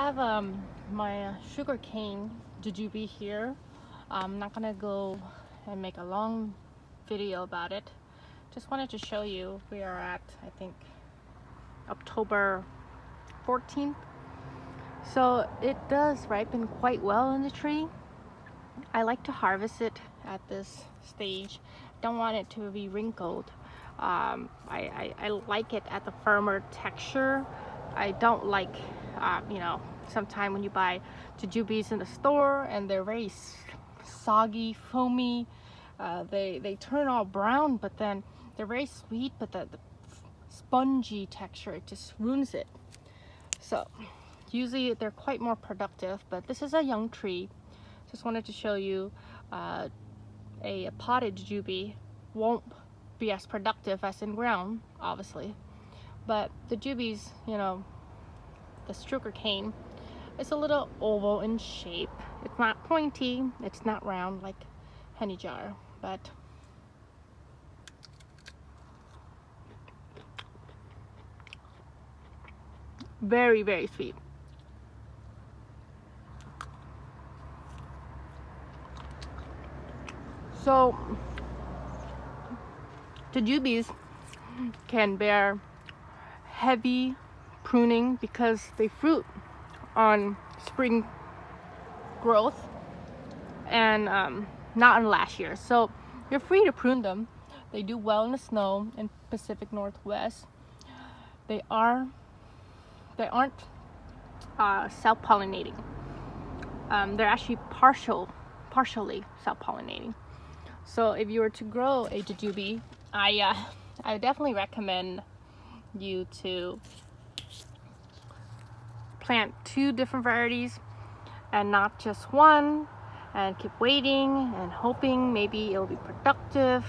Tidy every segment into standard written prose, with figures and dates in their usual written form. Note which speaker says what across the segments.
Speaker 1: have my sugar cane jujube here. I'm not gonna go and make a long video about it. Just wanted to show you we are at, I think, October 14th. So it does ripen quite well in the tree. I like to harvest it at this stage. Don't want it to be wrinkled. I like it at the firmer texture. I don't like, sometimes when you buy jujubes in the store and they're very soggy, foamy, they turn all brown, but then they're very sweet, but the spongy texture, it just ruins it. So usually they're quite more productive, but this is a young tree. Just wanted to show you a potted jujube won't be as productive as in ground, obviously, but the jujubes, the sugar cane, it's a little oval in shape. It's not pointy, it's not round like honey jar, but very, very sweet. So jujubes can bear heavy pruning because they fruit on spring growth and not on last year. So you're free to prune them. They do well in the snow in Pacific Northwest. They aren't self-pollinating. They're actually partially self-pollinating. So if you were to grow a jujube, I definitely recommend you to plant 2 different varieties and not just one, and keep waiting and hoping maybe it'll be productive,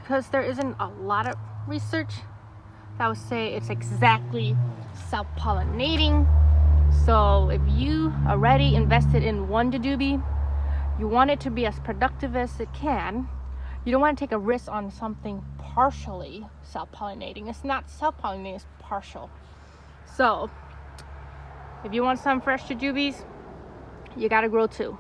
Speaker 1: because there isn't a lot of research that would say it's exactly self-pollinating. So if you already invested in one jujube, you want it to be as productive as it can. You don't want to take a risk on something partially self-pollinating. It's not self-pollinating, it's partial. So if you want some fresh jujubes, you gotta grow 2.